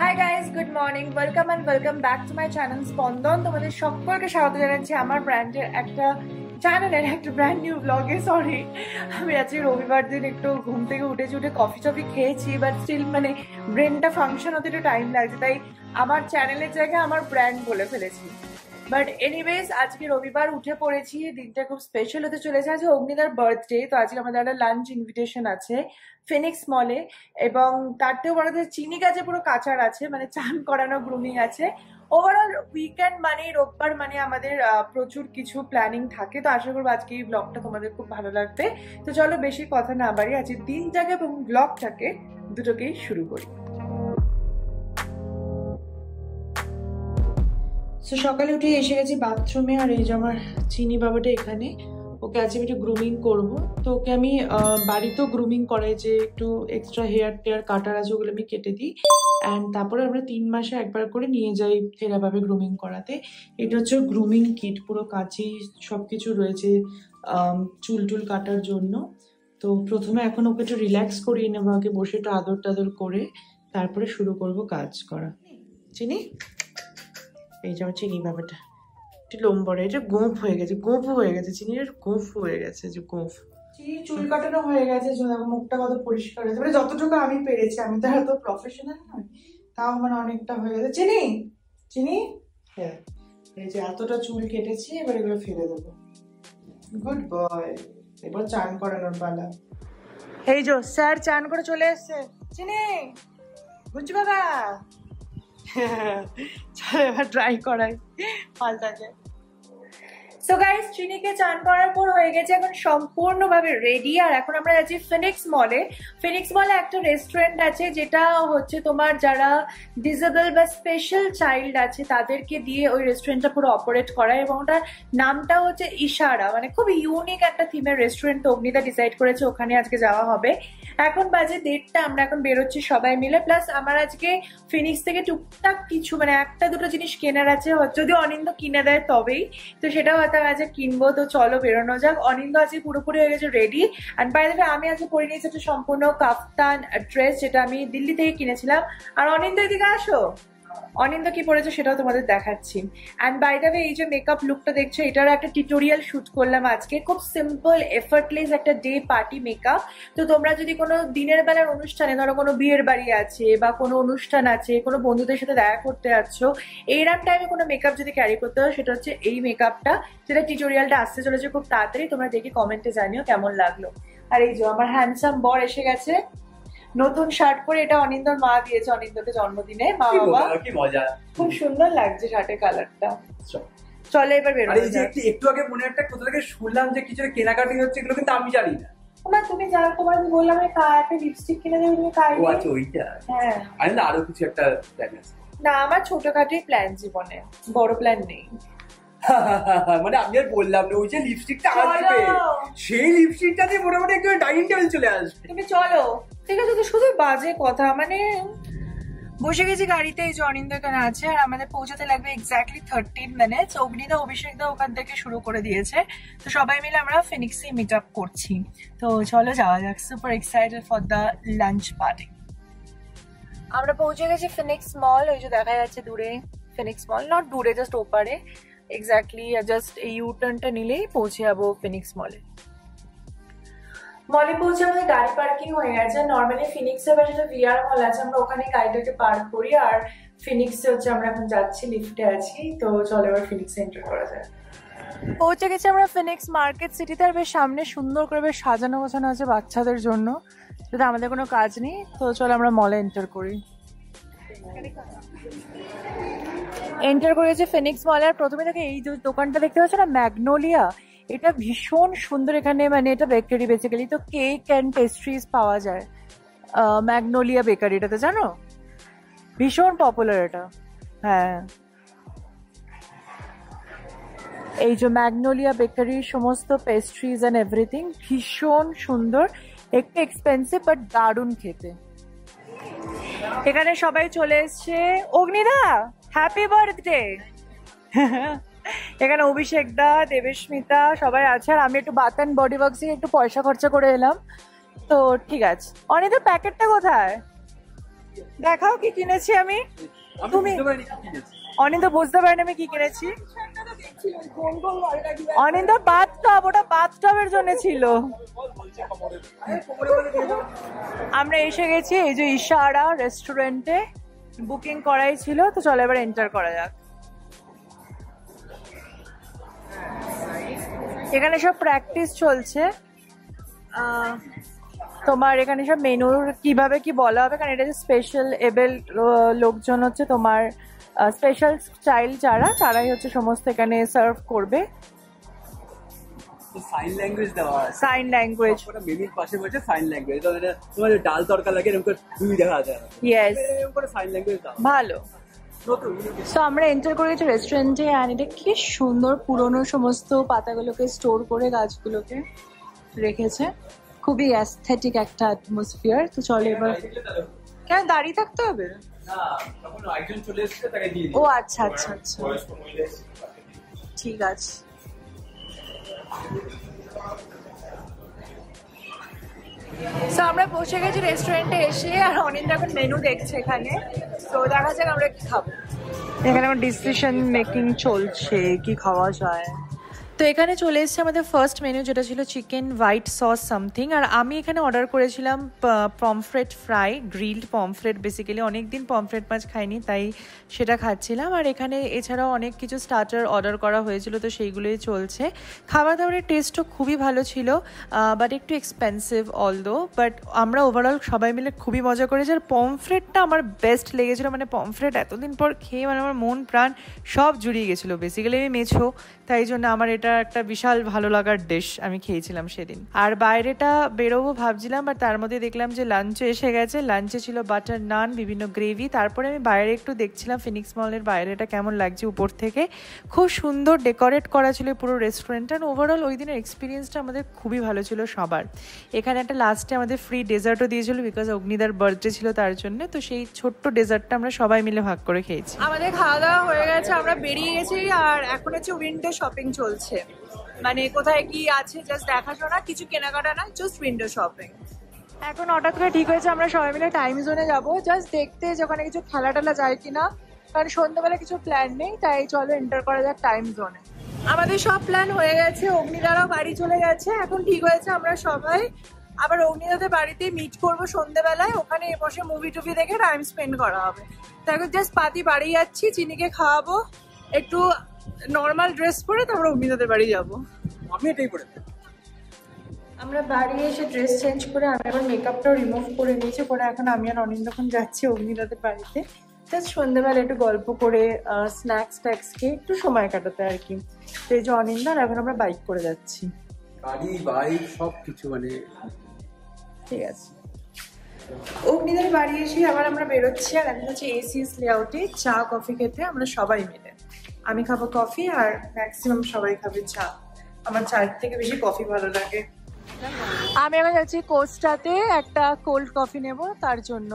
Hi guys, good morning, welcome and welcome back to my channel স্পন্দন। তোমাদের সকলকে স্বাগত জানাচ্ছি আমার ব্র্যান্ডের একটা চ্যানেলের একটা ব্র্যান্ড নিউ ব্লগে। সরি, আমি আজকে রবিবার দিন একটু ঘুম থেকে উঠে কফি টফি খেয়েছি, বাট স্টিল মানে ব্রেনটা ফাংশন হতে একটু টাইম লাগছে, তাই আমার চ্যানেলের জায়গায় আমার ব্র্যান্ড বলে ফেলেছি। বাট এনিওয়েজ, আজকে রবিবার উঠে পড়েছি, দিনটা খুব স্পেশাল হতে চলেছে। আজকে অগ্নিদার বার্থডে, তো আজকে আমাদের একটা লাঞ্চ ইনভিটেশন আছে ফিনিক্স মলে, এবং তারতেও বড় চিনি গাছে পুরো কাচার আছে, মানে চান করানো, গ্রুমিং আছে। ওভারঅল উইকেন্ড মানে রোববার মানে আমাদের প্রচুর কিছু প্ল্যানিং থাকে। তো আশা করবো আজকে এই ব্লগটা তোমাদের খুব ভালো লাগবে। তো চলো বেশি কথা না বাড়ি, আজকে দিনটাকে এবং ব্লগটাকে দুটোকেই শুরু করি। তো সকালে উঠে এসে গেছি বাথরুমে, আর এই যে আমার চিনি বাবাটা এখানে, ওকে আজকে একটু গ্রুমিং করবো। তো ওকে আমি বাড়িতেও গ্রুমিং করাই, যে একটু এক্সট্রা হেয়ার টেয়ার কাটার আছে ওগুলো আমি কেটে দিই, অ্যান্ড তারপরে আমরা 3 মাসে একবার করে নিয়ে যাই সেরাভাবে গ্রুমিং করাতে। এটা হচ্ছে গ্রুমিং কিট, পুরো কাঁচি সবকিছু রয়েছে চুল টুল কাটার জন্য। তো প্রথমে এখন ওকে একটু রিল্যাক্স করিয়ে নেবো, আগে বসে একটু আদর টাদর করে তারপরে শুরু করব কাজ করা। চিনি, এই যে আমার চিনি বাবাটা একটু লম্বরে, এটা গোঁফ হয়ে গেছে, গোঁফ হয়ে গেছে, চিনির গোঁফ হয়ে গেছে, যে গোঁফ। চিনির চুল কাটানো হয়ে গেছে, মুখটা কত পরিষ্কার হয়েছে, মানে যতটুকু আমি পেরেছি, আমি তো এত প্রফেশনাল নয়, তাও মানে অনেকটা হয়ে গেছে। চিনি চিনি, হ্যাঁ, এই যে এতটা চুল কেটেছি, এবার এগুলো ফেলে দেবো। গুড বয়, এবার চান করানোর পালা। এই যে স্যার চান করে চলে এসছে। চিনি, বুঝছি বাবা, চলো এবার ট্রাই করাই পাল্টাকে। সো গাইস, চিনিকে চান করার পর হয়ে গেছে এখন সম্পূর্ণভাবে রেডি, আর এখন আমরা যাচ্ছি ফিনিক্স মলে। ফিনিক্স মলে একটা রেস্টুরেন্ট আছে, যেটা হচ্ছে তোমার যারা ডিসেবল বা স্পেশাল চাইল্ড আছে তাদেরকে দিয়ে ওই রেস্টুরেন্টটা পুরো অপারেট করায়, এবং ওটার নামটা হচ্ছে ইশারা, মানে খুব ইউনিক একটা থিমের রেস্টুরেন্ট। তো অগ্নিদা ডিসাইড করেছে ওখানে আজকে যাওয়া হবে। এখন বাজে 1:30, আমরা এখন বেরোচ্ছি সবাই মিলে। প্লাস আমার আজকে ফিনিক্স থেকে টুকটাক কিছু মানে একটা দুটো জিনিস কেনার আছে, যদি অনিন্দ কিনে দেয় তবেই, তো সেটাও হয়তো আজকে কিনবো। তো চলো বেরোনো যাক। অনিন্দ আজকে পুরোপুরি হয়ে গেছে ready, and by the way আমি আজকে পরে নিয়েছি একটা সম্পূর্ণ কাফতান ড্রেস, যেটা আমি দিল্লি থেকে কিনেছিলাম। আর অনিন্দ এদিকে আসো, অনিন্দ কি পরেছে সেটাও তোমাদের দেখাচ্ছি। অ্যান্ড বাই দ্য ওয়ে, এই যে মেকআপ লুকটা দেখছো, এটারও একটা টিউটোরিয়াল শুট করলাম আজকে। খুব সিম্পল এফর্টলেস একটা ডে পার্টি মেকআপ। তো তোমরা যদি কোনো দিনের বেলার অনুষ্ঠানে, ধরো কোনো বিয়ের বাড়ি আছে বা কোনো অনুষ্ঠান আছে, কোনো বন্ধুদের সাথে দেখা করতে যাচ্ছ, এইরকম টাইমে কোনো মেকআপ যদি ক্যারি করতে হয়, সেটা হচ্ছে এই মেকআপটা, যেটা টিউটোরিয়ালটা আসতে চলেছে খুব তাড়াতাড়ি। তোমরা দেখে কমেন্টে জানিও কেমন লাগলো। আর এই যে আমার হ্যান্ডসাম বর এসে গেছে নতুন শার্ট পরে, এটা অনিন্দর মা দিয়েছে অনিন্দকে জন্মদিনে। মা বাবা, কি মজা, খুব সুন্দর লাগছে শার্টের কালারটা। চলে এবার বের হয়ে যাক। একটু আগে মনে একটা কোথা থেকে শুনলাম যে কিছু কেনাকাটি হচ্ছে, এগুলো কিন্তু আমি জানি না। না, তুমি যার তোমার বললাম একটা লিপস্টিক কিনে দেবে, তুমি কাই? ও আচ্ছা, ওইটা। হ্যাঁ, আমি না আরো কিছু একটা প্ল্যান আছে। না, আমার ছোটখাটোই প্ল্যান জীবনে, বড় প্ল্যান নেই। মানে আমি আর বললাম না, ওই যে লিপস্টিকটা আসবে, সেই লিপস্টিকটা দিয়ে মোটামুটি একটু ডাইনিং টেবিল চলে আসবে। তুমি চলো, ঠিক আছে? তো শুধু বাজে কথা, মানে বসে গেছি গাড়িতে, এই যে অনিন্দ এখানে আছে, আর আমাদের পৌঁছাতে লাগবে এক্স্যাক্টলি 13 মিনিটস। অগ্নিদা অভিষেকদা ওখান থেকে শুরু করে দিয়েছে, তো সবাই মিলে আমরা ফিনিক্সে মিট আপ করছি। তো চলো যাওয়া যাক, super excited for the lunch party. আমরা পৌঁছে গেছি ফিনিক্স মল, ওই যে দেখা যাচ্ছে দূরে ফিনিক্স মল, নট দূরে, জাস্ট ওপারে এক্স্যাক্টলি, জাস্ট এই ইউটার্নটা নিলেই পৌঁছে যাবো ফিনিক্স মলে। মলে পৌঁছে আমাদের গাড়ি পার্কিং হয়ে গেছে। নর্মালি ফিনিক্সে বা যেটা ভিআর মল আছে, আমরা ওখানে গাড়িটাকে পার্ক করি, আর ফিনিক্সে হচ্ছে আমরা এখন যাচ্ছি, লিফটে আছি। তো চলো এবার ফিনিক্সে এন্টার করা যায়। পৌঁছে গেছি আমরা ফিনিক্স মার্কেট সিটিতে, আর বেশ সামনে সুন্দর করে বেশ সাজানো গোছানো আছে বাচ্চাদের জন্য, যাতে আমাদের কোনো কাজ নেই। তো চলো আমরা মলে এন্টার করি। এন্টার করেছে ফিনিক্স মলে, আর প্রথমে দেখে এই যে দোকানটা দেখতে পাচ্ছ না, ম্যাগনোলিয়া, এটা ভীষণ সুন্দর। এখানে মানে এটা বেকারি বেসিক্যালি, তো কেক অ্যান্ড পেস্ট্রিজ পাওয়া যায় ম্যাগনোলিয়া বেকারিটাতে, জানো? ভীষণ পপুলার এটা। হ্যাঁ, এই যে ম্যাগনোলিয়া বেকারির সমস্ত পেস্ট্রিজ অ্যান্ড এভরিথিং ভীষণ সুন্দর, একটু এক্সপেন্সিভ বাট দারুণ খেতে। এখানে সবাই চলে এসছে। অগ্নিদা, হ্যাপি বার্থডে। এখানে অভিষেক দা, দেবেশমিতা সবাই আছে, আর আমি একটু বাথ অ্যান্ড বডি ওয়ার্কস একটু পয়সা খরচা করে এলাম। তো ঠিক আছে। অনিদা, প্যাকেটটা কোথায়? দেখাও কি কিনেছি আমি। তুমি অনিন্দ বুঝতে পারেন আমি কি কিনেছি। অনিন্দ বাথটব, ওটা বাথটবের জন্য ছিল। আমরা এসে গেছি এই যে ইশারা রেস্টুরেন্টে, বুকিং করাই ছিল, তো চলো এবার এন্টার করা যাক। এখানে সব প্র্যাকটিস চলছে, তোমার এখানে সব মেনুর কিভাবে কি বলা হবে, কারণ এটা যে স্পেশাল এবেল লোকজন হচ্ছে তোমার স্পেশাল চাইল্ড যারা, তারাই হচ্ছে সমস্ত এখানে সার্ভ করবে। সাইন ল্যাঙ্গুয়েজ দেওয়া আছে, সাইন ল্যাঙ্গুয়েজ, ওটা মেনুর পাশে বসে সাইন ল্যাঙ্গুয়েজ, এটা তোমার ডাল তরকা লাগে এরকম করে দুই দেখা যায়, ইয়েস এরকম করে সাইন ল্যাঙ্গুয়েজ দাও, ভালো। সো আমরা এন্টার করে গেছি রেস্টুরেন্টে, অ্যান্ড এটা কি সুন্দর পুরনো সমস্ত পাতাগুলোকে স্টোর করে গাছগুলোকে রেখেছে, খুবই অ্যাস্থেটিক একটা অ্যাটমসফিয়ার। তো চলো এবার, কেন দাঁড়িয়ে থাকতে হবে? ও আচ্ছা আচ্ছা আচ্ছা, ঠিক আছে। সো আমরা বসে গেছি রেস্টুরেন্টে এসে, আর অনিন্দ্র এখন মেনু দেখছে এখানে, তো দেখা যাক আমরা কি খাবো। এখানে আমার ডিসিশন মেকিং চলছে কি খাওয়া যায়। তো এখানে চলে এসেছে আমাদের ফার্স্ট মেনু, যেটা ছিল চিকেন হোয়াইট সস সামথিং, আর আমি এখানে অর্ডার করেছিলাম pomfret fry, grilled pomfret. Basically অনেকদিন পমফ্রেট মাছ খাইনি, তাই সেটা খাচ্ছিলাম। আর এখানে এছাড়াও অনেক কিছু স্টার্টার অর্ডার করা হয়েছিল, তো সেইগুলোই চলছে। খাবার দাবারের টেস্টও খুবই ভালো ছিল, বাট একটু এক্সপেন্সিভ অলদো, বাট আমরা ওভারঅল সবাই মিলে খুবই মজা করেছি। আর পমফ্রেটটা আমার বেস্ট লেগেছিলো, মানে পমফ্রেট এতদিন পর খেয়ে মানে আমার মন প্রাণ সব জুড়িয়ে গেছিলো। বেসিক্যালি আমি মেছো, তাই জন্য আমার এটা একটা বিশাল ভালো লাগার ডিশ আমি খেয়েছিলাম সেদিন। আর বাইরেটা বেরোবো ভাবছিলাম, বাট তার মধ্যে দেখলাম যে লাঞ্চে এসে গেছে। লাঞ্চে ছিল বাটার নান, বিভিন্ন গ্রেভি। তারপরে আমি বাইরে একটু দেখছিলাম ফিনিক্স মলের বাইরেটা কেমন লাগছে উপর থেকে, খুব সুন্দর ডেকোরেট করা ছিল পুরো রেস্টুরেন্টটা। ওভারঅল ওই দিনের এক্সপিরিয়েন্সটা আমাদের খুবই ভালো ছিল সবার। এখানে একটা লাস্টে আমাদের ফ্রি ডেজার্টও দিয়েছিল, বিকজ অগ্নিদার বার্থডে ছিল তার জন্য, তো সেই ছোট্ট ডেজার্টটা আমরা সবাই মিলে ভাগ করে খেয়েছি। আমাদের খাওয়া দাওয়া হয়ে গেছে, আমরা বেরিয়ে গেছি, আর এখন হচ্ছে উইন্ডো শপিং চলছে, মানে কোথায় কি আছে জাস্ট দেখাশোনা, কিছু কেনাকাটা না, জাস্ট উইন্ডো শপিং। এখন হঠাৎ করে ঠিক হয়েছে আমরা সবাই মিলে টাইম জোনে যাবো, জাস্ট দেখতে যে ওখানে কিছু খেলা টেলা যায় কিনা, কারণ সন্ধ্যাবেলা কিছু প্ল্যান নেই, তাই চলো এন্টার করা যাক টাইম জোনে। আমাদের সব প্ল্যান হয়ে গেছে, অগ্নিদারাও বাড়ি চলে গেছে। এখন ঠিক হয়েছে আমরা সবাই আবার অগ্নিদাদের বাড়িতে মিট করবো সন্ধ্যাবেলায়, ওখানে বসে মুভি টুভি দেখে টাইম স্পেন্ড করা হবে। তাই এখন জাস্ট পাতি বাড়ি যাচ্ছি, চিনিকে খাওয়াবো, একটু নর্মাল ড্রেস পরে তারপর অগ্নিদাদের বাড়ি যাবো। আমি এটাই পরে আমরা বাড়ি এসে ড্রেস চেঞ্জ করে আমি আবার মেকআপটাও রিমুভ করে নিয়েছি, পরে এখন আমি আর অনিন্দ্রক্ষণ যাচ্ছি অগ্নিদাদের বাড়িতে, জাস্ট সন্ধ্যাবেলা একটু গল্প করে স্ন্যাক্স ট্যাক্স খেয়ে একটু সময় কাটাতে আর কি। তো এই যে অনিন্দ্র, এখন আমরা বাইক করে যাচ্ছি, গাড়ি বাইক সব কিছু, মানে ঠিক আছে। অগ্নিদার বাড়ি এসে আবার আমরা বেরোচ্ছি, আর এখন হচ্ছে এসিএস লেআউটে চা কফি খেতে আমরা সবাই মিলে। আমি খাবো কফি, আর ম্যাক্সিমাম সবাই খাবে চা। আমার চায়ের থেকে বেশি কফি ভালো লাগে। আমি এখন যাচ্ছি কোস্টাতে একটা কোল্ড কফি নেব, তার জন্য।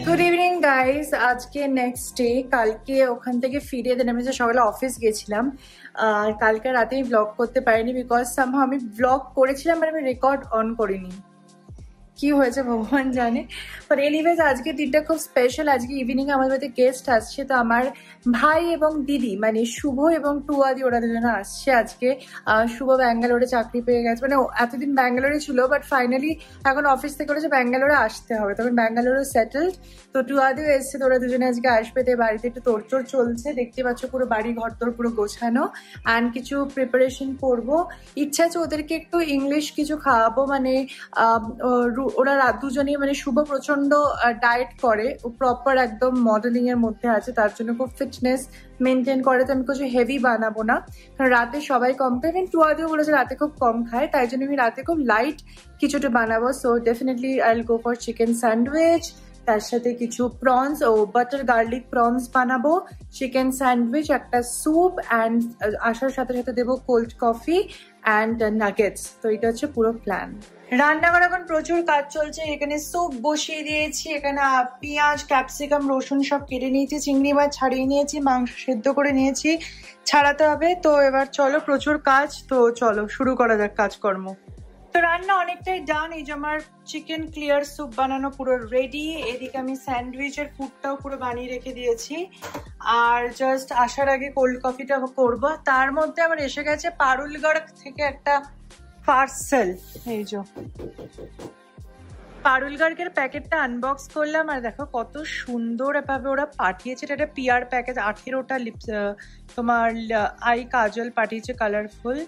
গুড ইভিনিং গাইজ, আজকে নেক্সট ডে। কালকে ওখান থেকে ফিরে দেন আমি সকালে অফিস গেছিলাম, আর কালকে রাতে আমি ব্লগ করতে পারিনি, বিকজ সামহাও আমি ব্লগ করেছিলাম বাট আমি রেকর্ড অন করিনি, কি হয়েছে ভগবান জানে। বাট এনিওয়েজ আজকে দিনটা খুব স্পেশাল। আজকে ইভিনিং আমার বাড়িতে গেস্ট আসছে, তো আমার ভাই এবং দিদি মানে শুভ এবং টুয়াদি, ওরা দুজনে আসছে আজকে। শুভ ব্যাঙ্গালোরে চাকরি পেয়ে গেছে, মানে এতদিন ব্যাঙ্গালোরে ছিল, বাট ফাইনালি এখন অফিস থেকে বলেছে ব্যাঙ্গালোরে আসতে হবে, তখন ব্যাঙ্গালোরে সেটেলড। তো টুয়াদিও এসছে, তো ওরা দুজনে আজকে আসবে, তাই বাড়িতে একটু তোড়জোড় চলছে, দেখতে পাচ্ছ পুরো বাড়ি ঘর তোর পুরো গোছানো, অ্যান্ড কিছু প্রিপারেশন করবো। ইচ্ছা আছে ওদেরকে একটু ইংলিশ কিছু খাওয়াবো, মানে ওরা দুজনেই, মানে শুভ প্রচন্ড ডায়েট করে, ও প্রপার একদম মডেলিং এর মধ্যে আছে, তার জন্য খুব ফিটনেস মেনটেন করে, তো আমি কিছু হেভি বানাবো না, কারণ রাতে সবাই কম খায়, ইভেন টুয়াদিও বলেছে রাতে খুব কম খায়, তাই জন্য আমি রাতে খুব লাইট কিছুটা বানাবো। So definitely I will go for chicken sandwich, তার সাথে কিছু প্রনস ও বাটার গার্লিক প্রনস বানাবো, চিকেন স্যান্ডউইচ, একটা স্যুপ অ্যান্ড আসার সাথে সাথে দেবো কোল্ড কফি অ্যান্ড নাগেটস। তো এটা হচ্ছে পুরো প্ল্যান। রান্নাঘর এখন প্রচুর কাজ চলছে। এখানে স্যুপ বসিয়ে দিয়েছি, এখানে পেঁয়াজ ক্যাপসিকাম রসুন সব কেটে নিয়েছি, চিংড়ি মাছ ছাড়িয়ে নিয়েছি, মাংস সেদ্ধ করে নিয়েছি, ছাড়াতে হবে। তো এবার চলো, প্রচুর কাজ, তো চলো শুরু করা যাক কাজকর্ম। তো রান্না অনেকটাই ডান। এই যে আমার চিকেন ক্লিয়ার স্যুপ বানানো পুরো রেডি। এদিকে আমি স্যান্ডউইচের ফুডটাও পুরো বানিয়ে রেখে দিয়েছি, আর জাস্ট আসার আগে কোল্ড কফিটা করবো। তার মধ্যে আমার এসে গেছে পারুলগড় থেকে একটা পার্সেল। এই যে পারুলগড়ের প্যাকেটটা আনবক্স করলাম, আর দেখো কত সুন্দর ভাবে ওরা পাঠিয়েছে। এটা একটা পিআর প্যাকেজ, 18টা লিপস তোমার আই কাজল পাঠিয়েছে কালারফুল।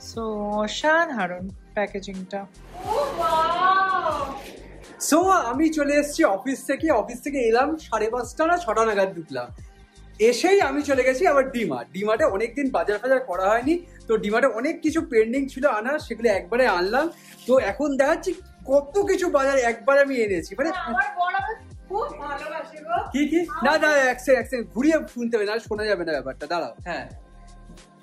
সো অসাধারণ প্যাকেজিংটা। সো আমি চলে এসেছি অফিস থেকে এলাম 5:30 না 6টা নাগাদ ঢুকলাম। এসেই আমি চলে গেছি আবার ডিমার্টে অনেকদিন বাজার ফাজার করা হয়নি, তো ডিমার্টে অনেক কিছু পেন্ডিং ছিল আনার, সেগুলো একবারে আনলাম। তো এখন দেখাচ্ছি কত কিছু বাজার একবার আমি এনেছি। মানে কি না এক সেকেন্ড ঘুরিয়ে শুনতে হবে, না শোনা যাবে না ব্যাপারটা। দাঁড়াও, হ্যাঁ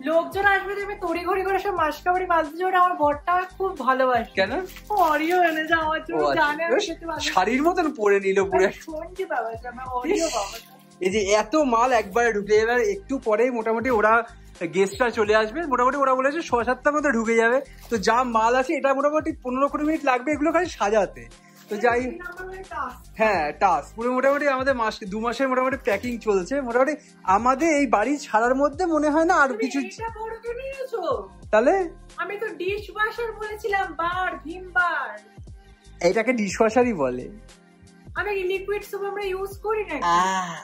লোকজন আসবে, তুমি তড়িঘড়ি করে সব মাসকাবাড়ি বাঁধতে ওটা আমার বরটা খুব ভালোবাসে। কেন? অরিও এনে যা আমার জন্য জানে, শাড়ির মতন পরে নিল পুরো। শুনছি বাবা, আমার অরিও বাবা। এই যে এত মাল একবারে ঢুকে, এবার একটু পরেই মোটামুটি ওরা গেস্টরা চলে আসবে। মোটামুটি ওরা বলেছে 6-7টার মধ্যে ঢুকে যাবে। তো যা মাল আছে এটা মোটামুটি 15-20 মিনিট লাগবে এগুলো খালি সাজাতে। তো যাই, হ্যাঁ টাস্ক পুরো মোটামুটি আমাদের 2 মাসের মোটামুটি প্যাকিং চলছে। মোটামুটি আমাদের এই বাড়ি ছাড়ার মধ্যে মনে হয় না আর কিছু। তাহলে আমি তো ডিশ ওয়াশার বলেছিলাম, ভীম বার। এটাকে ডিশ ওয়াশারই বলে। আমি লিকুইড সোপ আমরা ইউজ করি না।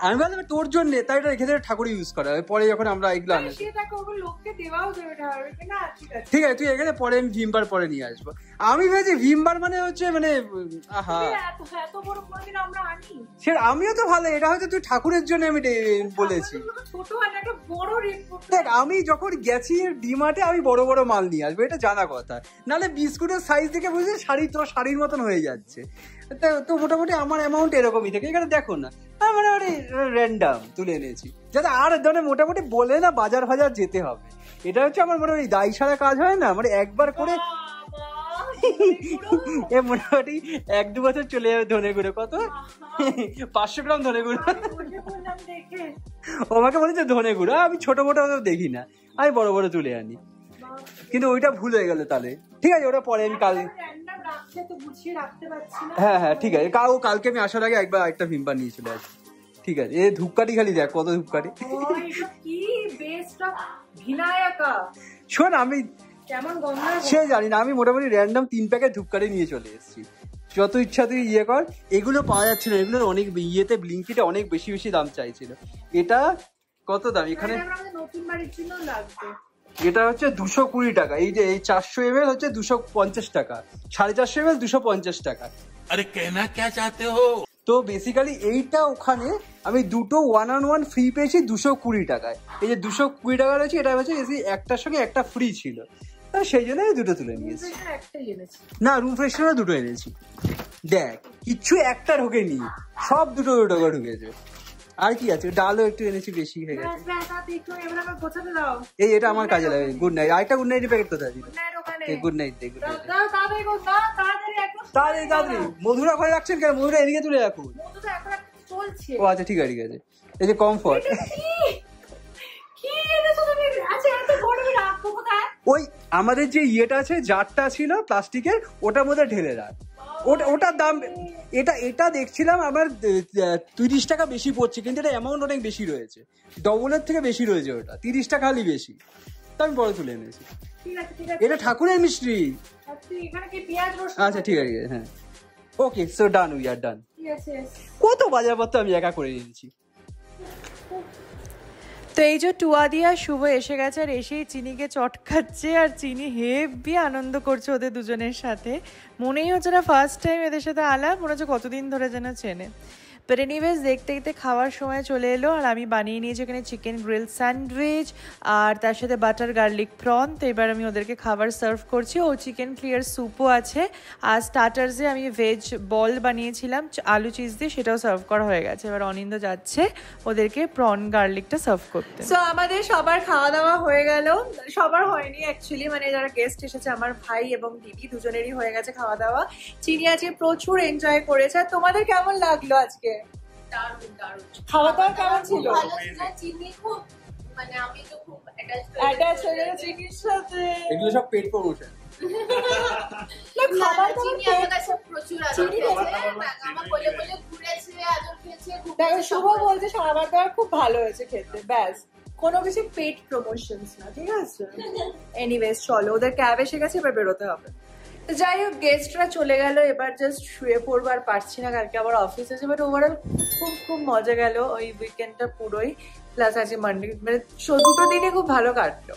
আমি বললাম তোর জন্য, তাই এটা রেখে দেবে, ঠাকুর ইউজ করা হয় পরে যখন আমরা এগুলো আনি। লোককে দেওয়াও যাবে না। ঠিক আছে তুই এখানে পরে আমি ভিমবার পরে নিয়ে আসবো। আমি ভেবেছি ভিমবার মানে হচ্ছে মানে আহা এত বড় কোনদিন আমরা আনি। সে আমিও তো ভালো, এটা হয়তো তুই ঠাকুরের জন্য আমি বলেছি। ছোট আর একটা বড় রেট। দেখ আমি যখন গেছি ডিমার্টে আমি বড় বড় মাল নিয়ে আসবো, এটা জানা কথা। নাহলে বিস্কুটের সাইজ দেখে বুঝলি শাড়ির মতন হয়ে যাচ্ছে। তো মোটামুটি আমার অ্যামাউন্ট এরকমই থাকে। এখানে দেখো না মানে র্যান্ডাম তুলে এনেছি, যাতে আর ধরে মোটামুটি বলে না বাজার ফাজার যেতে হবে। এটা হচ্ছে আমার মোটামুটি দায়ী সারা কাজ হয় না, মানে একবার করে এ মোটামুটি 1-2 বছর চলে যাবে। ধনে গুঁড়ো কত? 500 গ্রাম ধনে গুঁড়ো। ও আমাকে বলেছে ধনে গুঁড়ো, আমি ছোট মোটো দেখি না, আমি বড় বড় তুলে আনি। কিন্তু ওইটা ভুল হয়ে গেল। তাহলে ঠিক আছে, ওটা পরে আমি কাল। হ্যাঁ ঠিক আছে, কালকে আমি আসার আগে একবার একটা ভিমবার নিয়ে চলে আসবো। ঠিক আছে, এ ধূপকাঠি খালি দেখ কত ধূপকাঠি। শোন আমি সে জানি না, আমি মোটামুটি র্যান্ডাম 3 প্যাকেট ধূপকাঠি নিয়ে চলে এসেছি। যত ইচ্ছা তুই ইয়ে কর। এগুলো পাওয়া যাচ্ছে না, এগুলোর অনেক ইয়েতে ব্লিঙ্কিটে অনেক বেশি দাম চাইছিল। এটা কত দাম এখানে? এটা হচ্ছে 220 টাকা। এই যে এই 400 ml হচ্ছে 250 টাকা, 450 ml 250 টাকা। আরে কেনা কে চাতে হো? তো বেসিক্যালি এইটা ওখানে আমি দুটো 1-on-1 ফ্রি পেয়েছি 220 টাকায়। এই যে 220 টাকা রয়েছে, এটা হচ্ছে একটার সঙ্গে একটা ফ্রি ছিল, সেই জন্য আমি দুটো তুলে নিয়েছি। না রুম ফ্রেশনার দুটো এনেছি। দেখ কিচ্ছু একটা ঢোকেনি, সব দুটো করে ঢুকেছে। আর কি আছে, ডালও একটু এনেছি, বেশি হয়ে গেছে। এই এটা আমার কাজে লাগে। গুড নাইট, আরেকটা গুড নাইট প্যাকেট কোথায় দিল? গুড নাইট দে, গুড নাইট তাড়াতাড়ি। মধুরা ঘরে রাখছেন কেন? মধুরা এদিকে তুলে রাখুন। ও আচ্ছা ঠিক আছে এই যে কমফর্ট। ওই আমাদের যে ইয়েটা আছে, জারটা ছিল প্লাস্টিকের, ওটার মধ্যে ঢেলে রাখ। ওটার দাম এটা দেখছিলাম আমার 30 টাকা বেশি পড়ছে, কিন্তু এটা অ্যামাউন্ট অনেক বেশি রয়েছে, ডবলের থেকে বেশি রয়েছে। ওটা 30 টাকা খালি বেশি, তো আমি পরে তুলে এনেছি। এটা ঠাকুরের মিষ্টি। আচ্ছা ঠিক আছে, হ্যাঁ ওকে, সো ডান, উই আর ডান। কত বাজারপত্র আমি একা করে নিয়েছি। তো এই যে টুয়াদিয়া শুভ এসে গেছে, আর এসেই চিনিকে চটকাচ্ছে, আর চিনি হেভি আনন্দ করছে ওদের দুজনের সাথে। মনেই হচ্ছে না ফার্স্ট টাইম এদের সাথে আলাপ, মনে হচ্ছে কতদিন ধরে যেন চেনে। বাট এনিওয়েজ দেখতে দেখতে খাওয়ার সময় চলে এলো, আর আমি বানিয়ে নিয়েছি এখানে চিকেন গ্রিল স্যান্ডউইচ আর তার সাথে বাটার গার্লিক প্রন। তো এবার আমি ওদেরকে খাবার সার্ভ করছি। ও চিকেন ক্লিয়ার স্যুপও আছে, আর স্টার্টার্সে আমি ভেজ বল বানিয়েছিলাম আলু চিজ দিয়ে, সেটাও সার্ভ করা হয়ে গেছে। এবার অনিন্দ যাচ্ছে ওদেরকে প্রন গার্লিকটা সার্ভ করতে। সো আমাদের সবার খাওয়া দাওয়া হয়ে গেল, সবার হয়নি অ্যাকচুয়ালি, মানে যারা গেস্ট এসেছে আমার ভাই এবং দিদি দুজনেরই হয়ে গেছে খাওয়া দাওয়া। চিনি আজকে প্রচুর এনজয় করেছে। তোমাদের কেমন লাগলো আজকে? দারুণ দারুণ খাওয়া দাওয়া কেমন ছিল? ভালো ছিল। চিনি খুব, মানে আমি তো খুব অ্যাটাচ হয়ে গেছে চিনির সাথে। এগুলো সব পেট প্রমোশন। না খাবার চিনি আমার কাছে প্রচুর আছে। আমার বলে বলে ঘুরেছে, আদর খেয়েছে। দেখো শুভ বলছে খাবার দাবার খুব ভালো হয়েছে খেতে, ব্যাস কোনো কিছু পেট প্রমোশনস না, ঠিক আছে? এনিওয়েজ চলো, ওদের ক্যাব এসে গেছে, এবার বেরোতে হবে। তো যাই হোক, গেস্টরা চলে গেল, এবার জাস্ট শুয়ে পড়বো, আর পারছি না, কালকে আবার অফিস আছে। বাট ওভারঅল খুব খুব মজা গেল ওই উইকেন্ডটা পুরোই, প্লাস আজকে মানডে, মানে দুটো দিনে খুব ভালো কাটলো।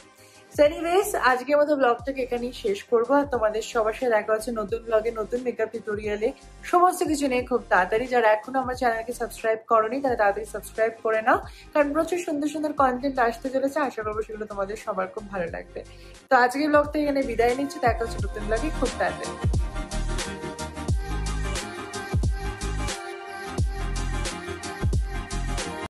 এনিওয়েজ আজকের মতো ব্লগটাকে এখানেই শেষ করবো, আর তোমাদের সবার সাথে দেখা হচ্ছে নতুন ব্লগে, নতুন মেকআপ টিউটোরিয়ালে, সমস্ত কিছু নিয়ে খুব তাড়াতাড়ি। যারা এখনো আমার চ্যানেলকে সাবস্ক্রাইব করোনি তারা তাড়াতাড়ি সাবস্ক্রাইব করে নাও, কারণ প্রচুর সুন্দর সুন্দর কন্টেন্ট আসতে চলেছে। আশা করবো সেগুলো তোমাদের সবার খুব ভালো লাগবে। তো আজকের ব্লগটা এখানে বিদায় নিচ্ছি, দেখা হচ্ছে নতুন ব্লগে খুব তাড়াতাড়ি।